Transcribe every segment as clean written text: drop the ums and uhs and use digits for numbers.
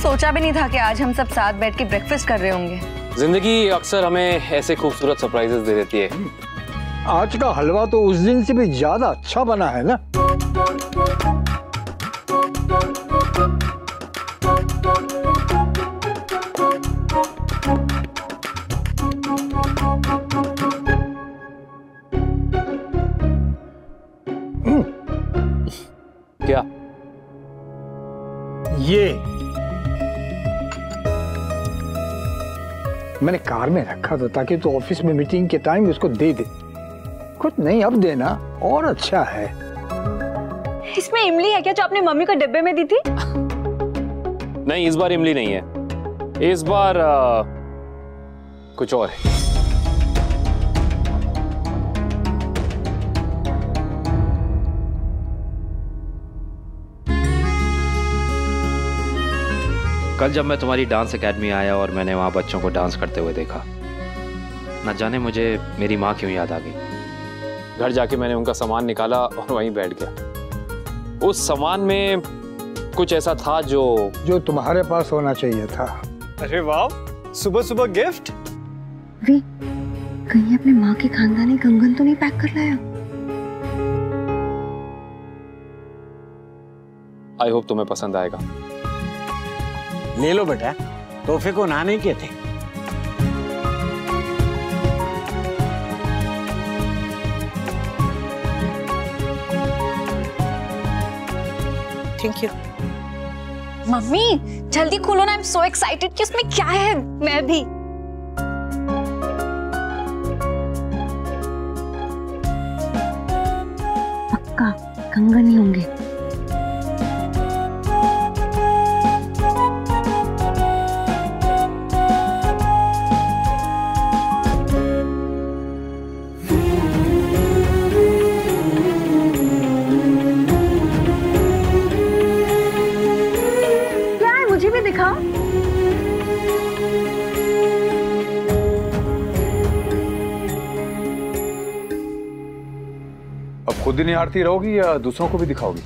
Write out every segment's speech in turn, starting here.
सोचा भी नहीं था कि आज हम सब साथ बैठ के ब्रेकफास्ट कर रहे होंगे। जिंदगी अक्सर हमें ऐसे खूबसूरत सरप्राइजेस दे देती है। आज का हलवा तो उस दिन से भी ज्यादा अच्छा बना है ना। क्या? ये मैंने कार में रखा था ताकि तू ऑफिस में मीटिंग के टाइम उसको दे दे। कुछ नहीं, अब देना और अच्छा है। इसमें इमली है क्या जो आपने मम्मी को डिब्बे में दी थी? नहीं, इस बार इमली नहीं है। इस बार कुछ और है। कल जब मैं तुम्हारी डांस एकेडमी आया और मैंने वहाँ बच्चों को डांस करते हुए देखा, न जाने मुझे मेरी माँ क्यों याद आ गई। घर जाके मैंने उनका सामान निकाला और वहीं बैठ गया। उस सामान में कुछ ऐसा था जो तुम्हारे पास होना चाहिए था। अरे वाह, सुबह सुबह गिफ्ट। वी, कहीं अपने माँ के खानदानी कंगन तो नहीं पैक कर लाया? आई होप तुम्हें पसंद आएगा। ले लो बेटा, तोहफे को ना नहीं किए थे। Thank you. मम्मी जल्दी खोलो ना, आई एम सो एक्साइटेड कि उसमें क्या है। मैं भी। पक्का कंगन ही होंगे। दिखाओ। अब खुद ही निहारती रहोगी या दूसरों को भी दिखाओगी?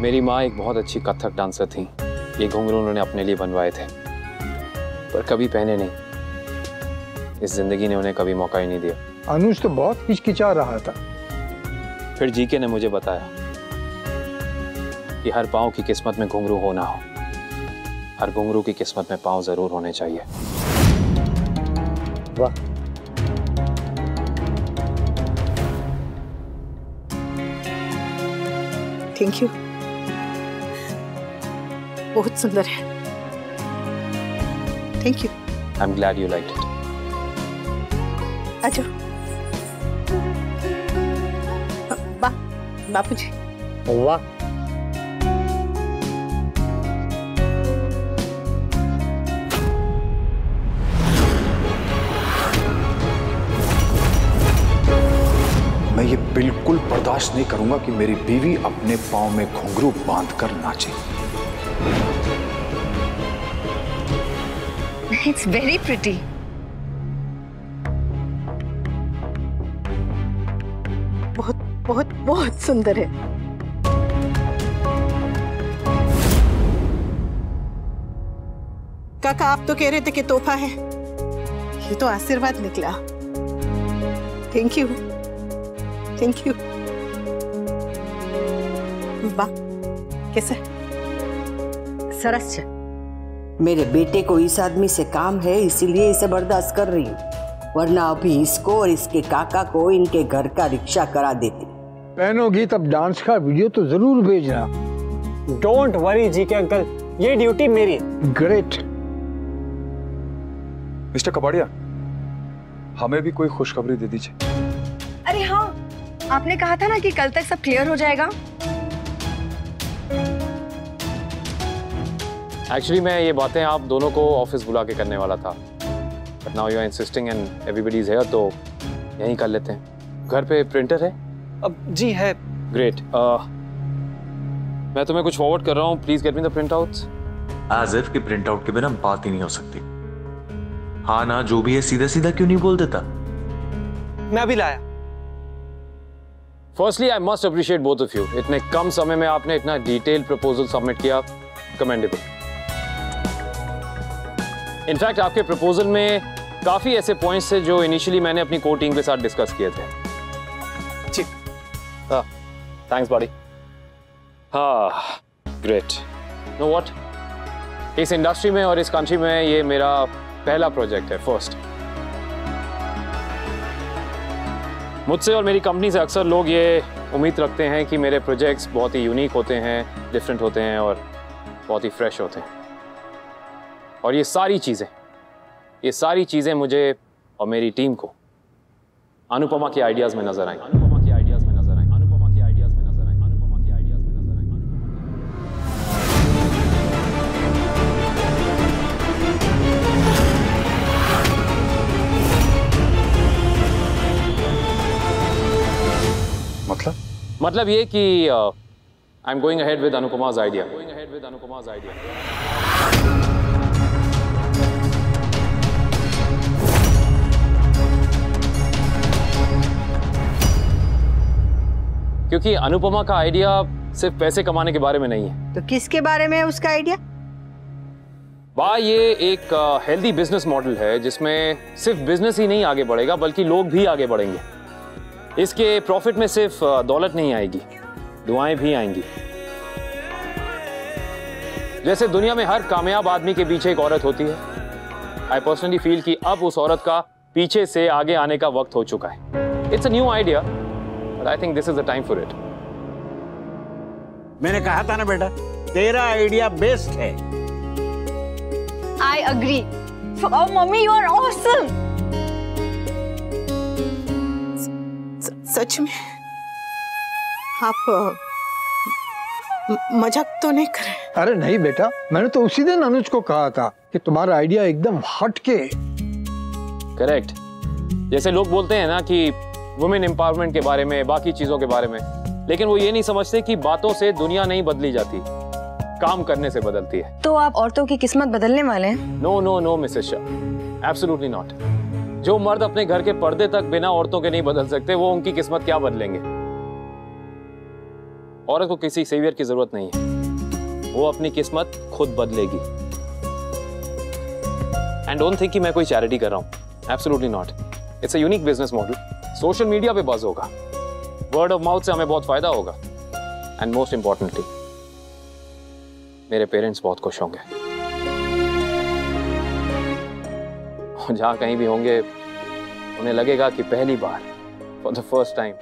मेरी माँ एक बहुत अच्छी कथक डांसर थी। ये घुंघरू उन्होंने अपने लिए बनवाए थे, पर कभी पहने नहीं। इस जिंदगी ने उन्हें कभी मौका ही नहीं दिया। अनुज तो बहुत हिचकिचा रहा था। फिर जीके ने मुझे बताया कि हर पाँव की किस्मत में घुंघरू हो ना हो, हर घुंघरू की किस्मत में पाँव जरूर होने चाहिए। वाह, थैंक यू, बहुत सुंदर है। Thank you. I am glad you liked it. अच्छा बापूजी। वाह, मैं ये बिल्कुल बर्दाश्त नहीं करूंगा कि मेरी बीवी अपने पांव में घुंघरू बांधकर नाचे। It's very pretty. बहुत बहुत बहुत सुंदर है। काका, आप तो कह रहे थे कि तोहफा है, ये तो आशीर्वाद निकला। Thank you, thank you. वाह, कैसा? सरस है। मेरे बेटे को इस आदमी से काम है, इसीलिए इसे बर्दाश्त कर रही हूँ, वरना अभी इसको और इसके काका को इनके घर का रिक्शा करा देती। पहनोगी तब डांस का वीडियो तो जरूर भेजना। डोंट वरी जी के अंकल, ये ड्यूटी मेरी है। ग्रेट। मिस्टर कपाड़िया, हमें भी कोई खुशखबरी दे दीजिए। अरे हाँ, आपने कहा था ना कि कल तक सब क्लियर हो जाएगा। एक्चुअली मैं ये बातें आप दोनों को ऑफिस बुला के करने वाला था, but now you are insisting and everybody is here, तो यहीं कर लेते हैं। घर पे प्रिंटर है? अब जी है। ग्रेट। मैं तुम्हें कुछ फॉरवर्ड कर रहा हूँ, please get me the printouts. As if की प्रिंट आउट के बिना बात ही नहीं हो सकती। हाँ ना जो भी है सीधा सीधा क्यों नहीं बोल देता? मैं अभी लाया। Firstly I must appreciate both of you, इतने कम समय में आपने इतना डिटेल प्रपोजल सबमिट किया, कमेंडेबल। इनफैक्ट आपके प्रपोजल में काफी ऐसे पॉइंट्स थे जो इनिशियली मैंने अपनी कोर टीम के साथ डिस्कस किए थे। हाँ, थैंक्स बॉडी। हाँ, ग्रेट। नो व्हाट, इस इंडस्ट्री में और इस कंट्री में ये मेरा पहला प्रोजेक्ट है, फर्स्ट। मुझसे और मेरी कंपनी से अक्सर लोग ये उम्मीद रखते हैं कि मेरे प्रोजेक्ट्स बहुत ही यूनिक होते हैं, डिफरेंट होते हैं और बहुत ही फ्रेश होते हैं। और ये सारी चीज़ें मुझे और मेरी टीम को अनुपमा के आइडियाज़ में नजर आई। मतलब ये कि I am going ahead with अनुपमा's आइडिया। क्योंकि अनुपमा का आइडिया सिर्फ पैसे कमाने के बारे में नहीं है। तो किसके बारे में है उसका आइडिया? ये एक हेल्दी बिजनेस मॉडल है जिसमें सिर्फ बिजनेस ही नहीं आगे बढ़ेगा बल्कि लोग भी आगे बढ़ेंगे। इसके प्रॉफिट में सिर्फ दौलत नहीं आएगी, दुआएं भी आएंगी। जैसे दुनिया में हर कामयाब आदमी के पीछे एक औरत होती है, आई पर्सनली फील कि अब उस औरत का पीछे से आगे आने का वक्त हो चुका है। It's a new idea but I think this is the time for it. मैंने कहा था ना बेटा, तेरा आइडिया बेस्ट है। I agree. Mummy you are awesome. सच में आप मजाक तो नहीं कर रहे? अरे नहीं बेटा, मैंने तो उसी दिन अनुज को कहा था कि तुम्हारा आइडिया एकदम हटके। करेक्ट। जैसे लोग बोलते हैं ना कि वुमेन एम्पावरमेंट के बारे में, बाकी चीजों के बारे में, लेकिन वो ये नहीं समझते कि बातों से दुनिया नहीं बदली जाती, काम करने से बदलती है। तो आप औरतों की किस्मत बदलने वाले हैं? No no no Mrs Shah, absolutely not. जो मर्द अपने घर के पर्दे तक बिना औरतों के नहीं बदल सकते, वो उनकी किस्मत क्या बदलेंगे? औरत को किसी सेवियर की जरूरत नहीं है, वो अपनी किस्मत खुद बदलेगी। एंड डोंट थिंक कि मैं कोई चैरिटी कर रहा हूं, absolutely not. It's a unique business model. Social media पे बज़ होगा, वर्ड ऑफ माउथ से हमें बहुत फायदा होगा, एंड मोस्ट इंपॉर्टेंटली मेरे पेरेंट्स बहुत खुश होंगे। जहां कहीं भी होंगे उन्हें लगेगा कि पहली बार फॉर द फर्स्ट टाइम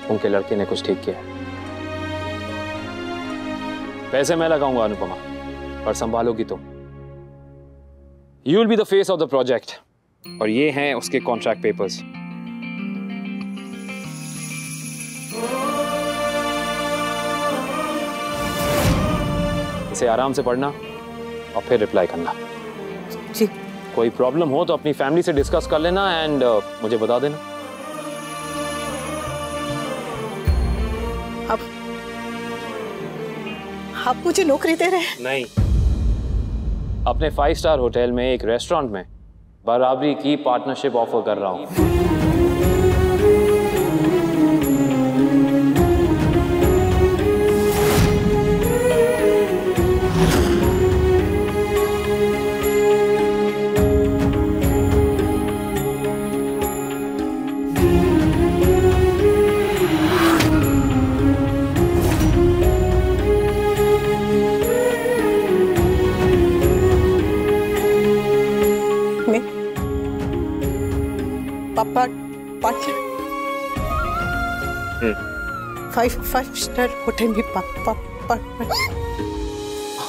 उनके लड़के ने कुछ ठीक किया है। पैसे मैं लगाऊंगा अनुपमा, पर संभालोगी तुम। You will be the face of the project. और ये हैं उसके कॉन्ट्रैक्ट पेपर्स। इसे आराम से पढ़ना और फिर रिप्लाई करना। जी। कोई प्रॉब्लम हो तो अपनी फैमिली से डिस्कस कर लेना एंड मुझे बता देना। आप मुझे नौकरी दे रहे हैं? नहीं, अपने 5 स्टार होटल में एक रेस्टोरेंट में बराबरी की पार्टनरशिप ऑफर कर रहा हूं। फाइव स्टार होटल में पापा।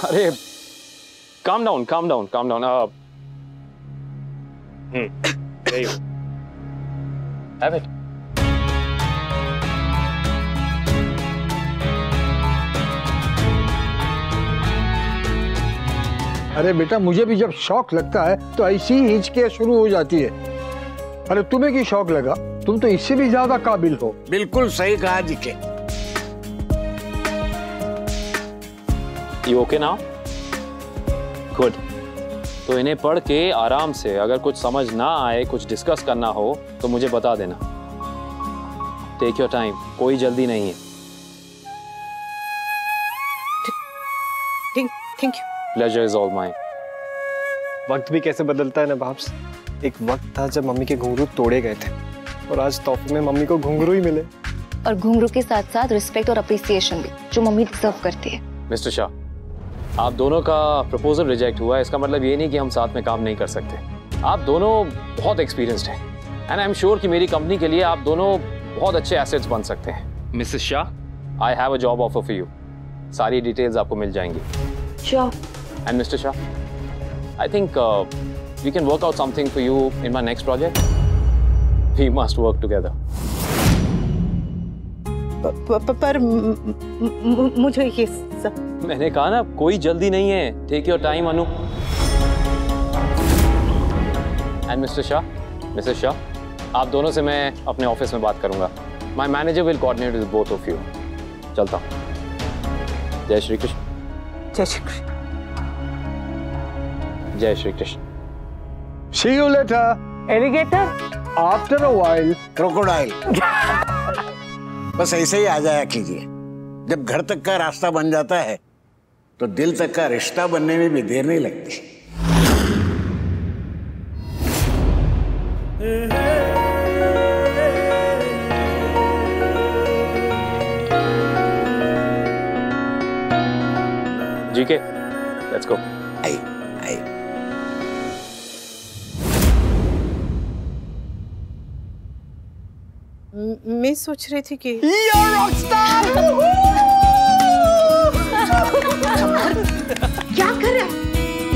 अरे calm down. There you go. Have it. अरे बेटा, मुझे भी जब शौक लगता है तो ऐसी ही हिचकियां शुरू हो जाती है। अरे तुम्हें की शौक लगा? तुम तो इससे भी ज्यादा काबिल हो। बिल्कुल सही कहा GK. You okay now? Good. तो इन्हें पढ़ के आराम से, अगर कुछ समझ ना आए, कुछ डिस्कस करना हो तो मुझे बता देना। टेक योर टाइम, कोई जल्दी नहीं है। Thank you. Pleasure is all mine. वक्त भी कैसे बदलता है ना बाप्स। एक वक्त था जब मम्मी के घुंघरू तोड़े गए थे और आज तोहफे में मम्मी को घुंघरू ही मिले। और घुंघरू के साथ साथ रिस्पेक्ट और अप्रिसिएशन भी, जो मम्मी डिजर्व करती है। मिस्टर शाह, आप दोनों का प्रपोजल रिजेक्ट हुआ है, इसका मतलब ये नहीं कि हम साथ में काम नहीं कर सकते। आप दोनों बहुत एक्सपीरियंस्ड हैं एंड आई एम श्योर कि मेरी कंपनी के लिए आप दोनों बहुत अच्छे एसेट्स बन सकते हैं। Mrs Shah, I have a job offer for you. सारी डिटेल्स आपको मिल जाएंगी। Sure. And mister Shah, I think we can work out something for you in my next project. We must work together. पर मुझे ये सब... मैंने कहा ना, कोई जल्दी नहीं है। Take your time Anu. And mister Shah, missus Shah, आप दोनों से मैं अपने ऑफिस में बात करूंगा। My manager will coordinate with both of you. चलता हूं। जय श्री कृष्ण। जय श्री कृष्ण। जय Shri Krishna. See you later. Alligator. After a while. Crocodile. बस ऐसे ही आ जाया कीजिए। जब घर तक का रास्ता बन जाता है तो दिल तक का रिश्ता बनने में भी देर नहीं लगती। GK, let's go. Aye aye. मैं सोच रही थी कि क्या कर रहा है?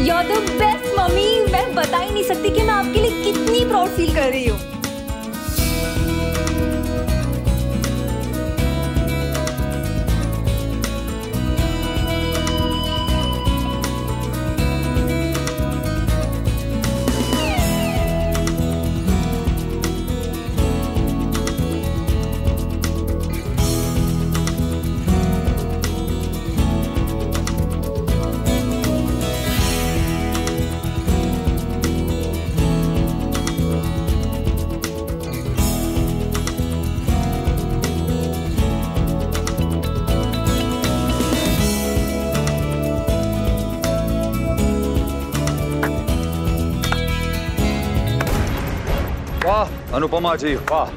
You're the best, mummy. मैं बता ही नहीं सकती कि मैं आपके लिए कितनी प्राउड फील कर रही हूँ। वाह अनुपमा जी, वाह।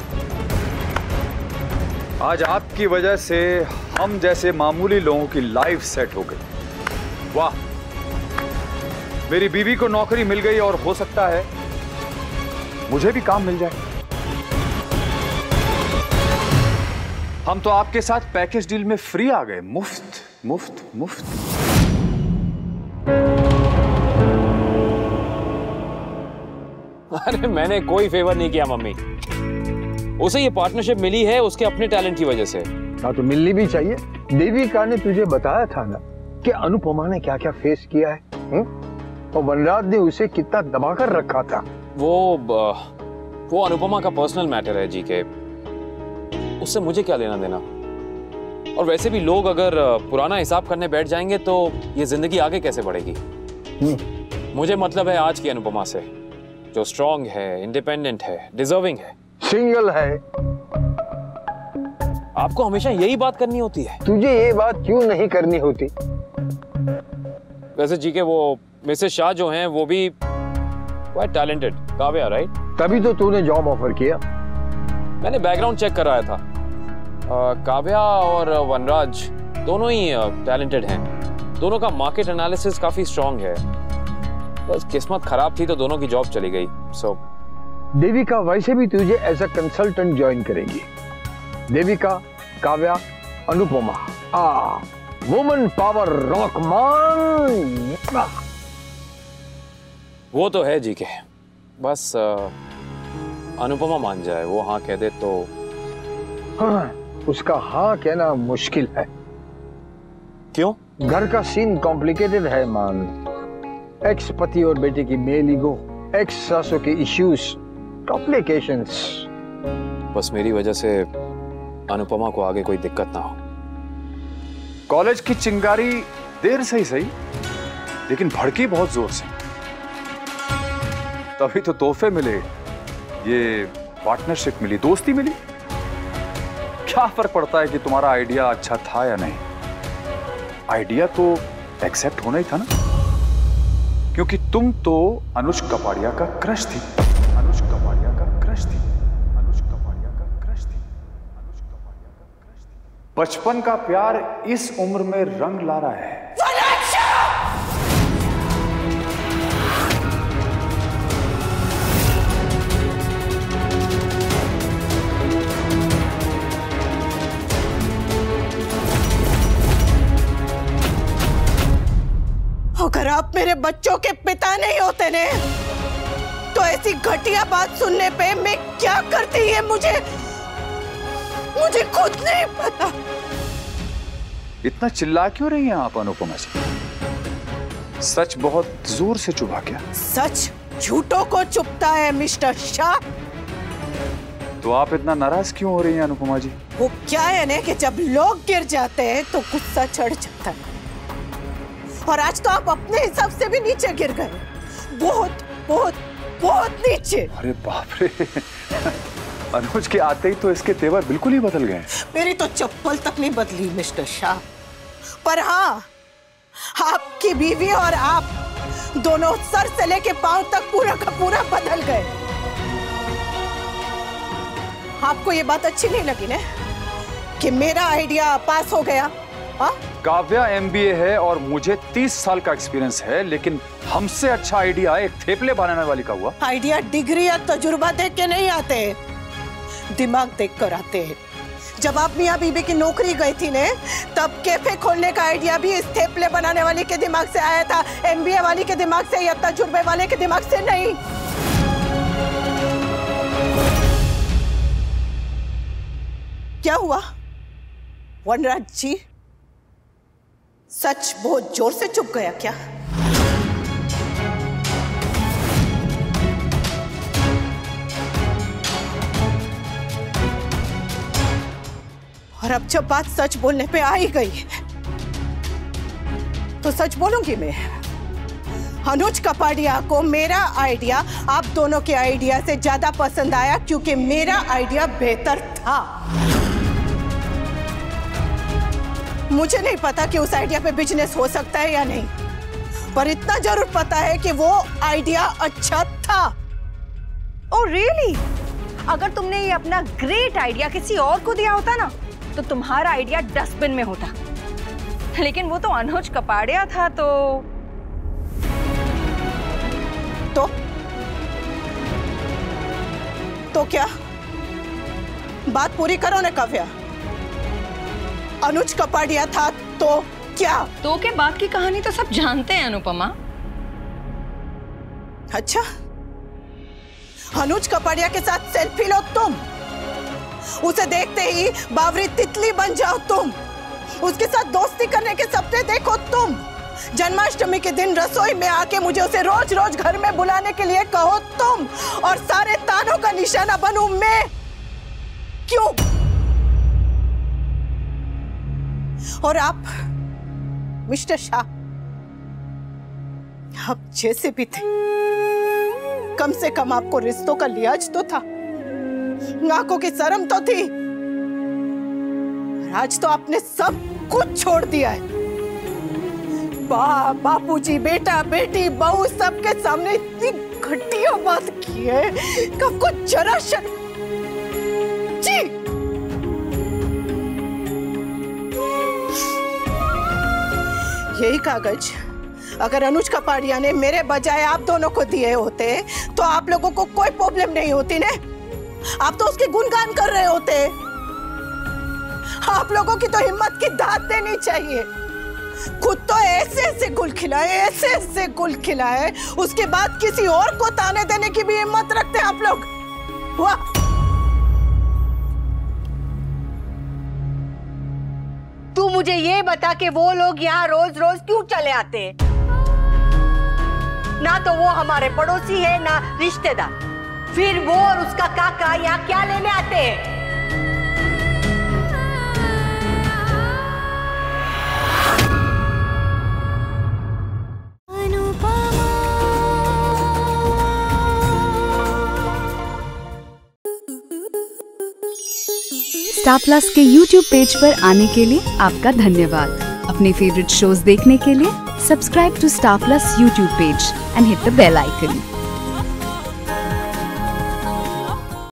आज आपकी वजह से हम जैसे मामूली लोगों की लाइफ सेट हो गई। वाह, मेरी बीवी को नौकरी मिल गई और हो सकता है मुझे भी काम मिल जाए। हम तो आपके साथ पैकेज डील में फ्री आ गए, मुफ्त मुफ्त मुफ्त। अरे मैंने कोई फेवर नहीं किया मम्मी। उसे ये पार्टनरशिप मिली है उसके अपने टैलेंट की वजह से। हाँ तो मिलनी भी चाहिए। देविका ने तुझे बताया था ना कि अनुपमा ने क्या क्या फेस किया है, और वनराज ने उसे कितना दबाकर रखा था। वो अनुपमा का पर्सनल मैटर है जी के, उससे मुझे क्या लेना देना। और वैसे भी लोग अगर पुराना हिसाब करने बैठ जाएंगे तो ये जिंदगी आगे कैसे बढ़ेगी। मुझे मतलब है आज की अनुपमा से, जो स्ट्रांग है, इंडिपेंडेंट है, डिजर्विंग है, सिंगल है। आपको हमेशा यही बात करनी होती है। तुझे ये बात क्यों नहीं करनी होती? वैसे जी के वो मिसेस शाह जो हैं वो भी क्वाइट टैलेंटेड। काव्या, राइट? तभी तो तूने जॉब ऑफर किया। मैंने बैकग्राउंड चेक कराया था। काव्या और वनराज दोनों ही टैलेंटेड हैं। दोनों का मार्केट एनालिसिस काफी स्ट्रांग है। बस किस्मत खराब थी तो दोनों की जॉब चली गई। देविका वैसे भी तुझे एज अ कंसल्टेंट ज्वाइन करेगी। देविका, काव्या, अनुपमा, वुमन पावर रॉकमान। वो तो है जी के, बस अनुपमा मान जाए, वो हाँ कह दे तो। हाँ, उसका हाँ कहना मुश्किल है। क्यों? घर का सीन कॉम्प्लिकेटेड है मान। एक्स पति और बेटे की मेल ईगो, एक्स सासों के इश्यूज, कॉम्प्लिकेशंस। बस मेरी वजह से अनुपमा को आगे कोई दिक्कत ना हो। कॉलेज की चिंगारी देर से ही सही, लेकिन भड़की बहुत जोर से। तभी तो तोहफे मिले, ये पार्टनरशिप मिली, दोस्ती मिली। क्या फर्क पड़ता है कि तुम्हारा आइडिया अच्छा था या नहीं? आइडिया तो एक्सेप्ट होना ही था ना, क्योंकि तुम तो अनुज कपाड़िया का क्रश थी। अनुज कपाड़िया का क्रश थी। अनुज कपाड़िया का क्रश थी। अनुज कपाड़िया का क्रश थी। बचपन का प्यार इस उम्र में रंग ला रहा है। अगर आप मेरे बच्चों के पिता नहीं होते ने, तो ऐसी घटिया बात सुनने पे मैं क्या करती है मुझे खुद नहीं पता। इतना चिल्ला क्यों रही हैं आप अनुपमा जी? सच बहुत जोर से चुभा क्या? सच झूठों को चुपता है मिस्टर शाह। तो आप इतना नाराज क्यों हो रही हैं अनुपमा जी? वो क्या है ना कि जब लोग गिर जाते हैं तो गुस्सा चढ़ जाता है, और आज तो आप अपने हिसाब से भी नीचे गिर गए, बहुत बहुत बहुत नीचे। अरे बाप रे, अनुज के आते ही तो इसके तेवर बिल्कुल ही बदल गए। मेरी तो चप्पल तक नहीं बदली मिस्टर शाह, पर हाँ, आपकी बीवी और आप दोनों सर से लेके पांव तक पूरा का पूरा बदल गए। आपको ये बात अच्छी नहीं लगी ना कि मेरा आइडिया पास हो गया? हाँ? काव्या MBA है और मुझे 30 साल का एक्सपीरियंस है, लेकिन हमसे अच्छा आइडिया एक थेपले बनाने वाली का हुआ। आइडिया डिग्री या तजुर्बा देख के नहीं आते, दिमाग देख कर आते हैं। जब आप मियां बीबी की नौकरी गई थी ने, तब कैफे खोलने का आइडिया भी इस थेपले बनाने वाली के दिमाग से आया था, MBA वाली के दिमाग से या तजुर्बे वाले के दिमाग से नहीं। क्या हुआ वनराज जी? सच बहुत जोर से चुप गया क्या? और अब जब बात सच बोलने पे आ ही गई है, तो सच बोलूंगी मैं। अनुज कपाड़िया को मेरा आइडिया आप दोनों के आइडिया से ज्यादा पसंद आया, क्योंकि मेरा आइडिया बेहतर था। मुझे नहीं पता कि उस आइडिया पे बिजनेस हो सकता है या नहीं, पर इतना जरूर पता है कि वो आइडिया अच्छा था। Oh really? अगर तुमने ये अपना ग्रेट आइडिया किसी और को दिया होता ना, तो तुम्हारा आइडिया डस्टबिन में होता। लेकिन वो तो अनुज कपाड़िया था, तो क्या? बात पूरी करो ना काव्या। अनुज कपाड़िया था तो क्या? तो के बाद की कहानी तो सब जानते हैं अनुपमा। अच्छा, अनुज कपाड़िया के साथ सेल्फी लो तुम, उसे देखते ही बावरी तितली बन जाओ तुम, उसके साथ दोस्ती करने के सपने देखो तुम, जन्माष्टमी के दिन रसोई में आके मुझे उसे रोज रोज घर में बुलाने के लिए कहो तुम, और सारे तानों का निशाना बनूं मैं। क्यों? और आप मिस्टर शाह, आप जैसे भी थे, कम से कम आपको रिश्तों का लिहाज तो था, आंखों की शर्म तो थी। आज तो आपने सब कुछ छोड़ दिया है। बापूजी, बेटा, बेटी, बहू, सबके सामने इतनी घटिया बात की है कि आपको जरा शर्म। जी, यही कागज अगर अनुज कपाड़िया ने मेरे बजाय आप दोनों को दिए होते तो आप लोगों को कोई प्रॉब्लम नहीं होती ने। आप तो उसके गुणगान कर रहे होते। आप लोगों की तो हिम्मत की दाद देनी चाहिए। खुद तो ऐसे ऐसे गुल खिलाए, ऐसे ऐसे गुल खिलाए, उसके बाद किसी और को ताने देने की भी हिम्मत रखते हैं आप लोग। वाह! तू मुझे ये बता कि वो लोग यहाँ रोज रोज क्यों चले आते? ना तो वो हमारे पड़ोसी है ना रिश्तेदार, फिर वो और उसका काका यहाँ क्या लेने आते हैं? स्टार प्लस के YouTube पेज पर आने के लिए आपका धन्यवाद। अपने फेवरेट शोज देखने के लिए subscribe to Star Plus YouTube page and hit the bell icon.